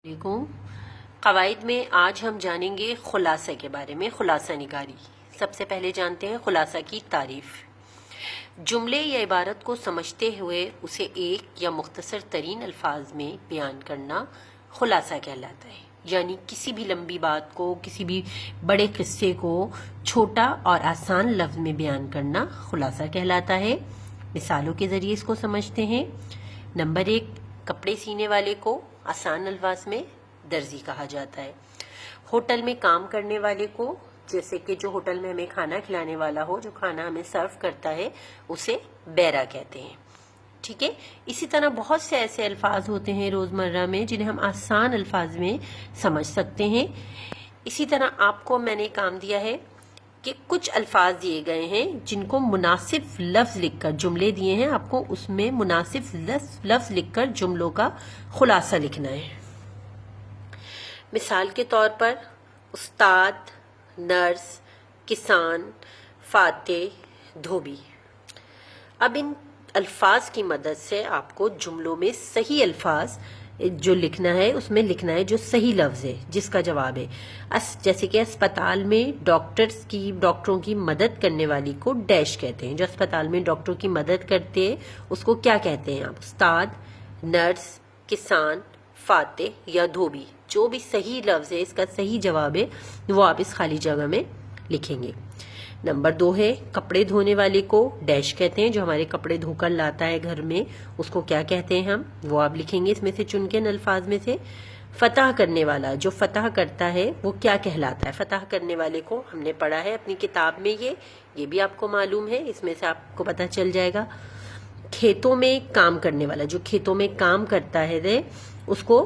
علیکم۔ قواعد میں آج ہم جانیں گے خلاصہ کے بارے میں، خلاصہ نگاری۔ سب سے پہلے جانتے ہیں خلاصہ کی تعریف۔ جملے یا عبارت کو سمجھتے ہوئے اسے ایک یا مختصر ترین الفاظ میں بیان کرنا خلاصہ کہلاتا ہے، یعنی کسی بھی لمبی بات کو، کسی بھی بڑے قصے کو چھوٹا اور آسان لفظ میں بیان کرنا خلاصہ کہلاتا ہے۔ مثالوں کے ذریعے اس کو سمجھتے ہیں۔ نمبر 1، کپڑے سینے والے کو آسان الفاظ میں درزی کہا جاتا ہے۔ ہوٹل میں کام کرنے والے کو، جیسے کہ جو ہوٹل میں ہمیں کھانا کھلانے والا ہو، جو کھانا ہمیں سرو کرتا ہے، اسے بیرا کہتے ہیں۔ ٹھیک ہے، اسی طرح بہت سے ایسے الفاظ ہوتے ہیں روزمرہ میں جنہیں ہم آسان الفاظ میں سمجھ سکتے ہیں۔ اسی طرح آپ کو میں نے کام دیا ہے کہ کچھ الفاظ دیے گئے ہیں جن کو مناسب لفظ لکھ کر، جملے دیے ہیں آپ کو، اس میں مناسب لفظ لکھ کر جملوں کا خلاصہ لکھنا ہے۔ مثال کے طور پر استاد، نرس، کسان، فاتح، دھوبی۔ اب ان الفاظ کی مدد سے آپ کو جملوں میں صحیح الفاظ جو لکھنا ہے، اس میں لکھنا ہے جو صحیح لفظ ہے، جس کا جواب ہے۔ جیسے کہ اسپتال میں ڈاکٹروں کی مدد کرنے والی کو ڈیش کہتے ہیں۔ جو اسپتال میں ڈاکٹروں کی مدد کرتے ہیں اس کو کیا کہتے ہیں آپ؟ استاد، نرس، کسان، فاتح یا دھوبی۔ جو بھی صحیح لفظ ہے، اس کا صحیح جواب ہے، وہ آپ اس خالی جگہ میں لکھیں گے۔ نمبر 2 ہے، کپڑے دھونے والے کو ڈیش کہتے ہیں۔ جو ہمارے کپڑے دھو کر لاتا ہے گھر میں، اس کو کیا کہتے ہیں ہم؟ وہ آپ لکھیں گے اس میں سے چن کے ان الفاظ میں سے۔ فتح کرنے والا، جو فتح کرتا ہے وہ کیا کہلاتا ہے؟ فتح کرنے والے کو ہم نے پڑھا ہے اپنی کتاب میں، یہ بھی آپ کو معلوم ہے، اس میں سے آپ کو پتہ چل جائے گا۔ کھیتوں میں کام کرنے والا، جو کھیتوں میں کام کرتا ہے، اس کو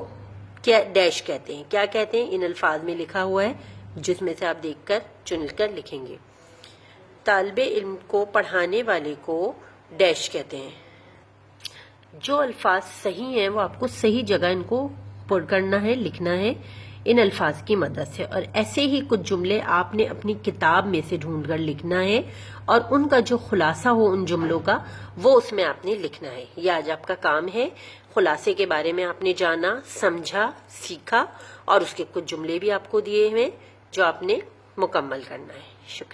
کیا ڈیش کہتے ہیں؟ کیا کہتے ہیں؟ ان الفاظ میں لکھا ہوا ہے، جس میں سے آپ دیکھ کر چن کر لکھیں گے۔ طالب علم کو پڑھانے والے کو ڈیش کہتے ہیں۔ جو الفاظ صحیح ہیں وہ آپ کو صحیح جگہ ان کو پر کرنا ہے، لکھنا ہے ان الفاظ کی مدد سے۔ اور ایسے ہی کچھ جملے آپ نے اپنی کتاب میں سے ڈھونڈ کر لکھنا ہے، اور ان کا جو خلاصہ ہو ان جملوں کا، وہ اس میں آپ نے لکھنا ہے۔ یہ آج آپ کا کام ہے۔ خلاصے کے بارے میں آپ نے جانا، سمجھا، سیکھا، اور اس کے کچھ جملے بھی آپ کو دیے ہوئے جو آپ نے مکمل کرنا ہے۔ شکریہ۔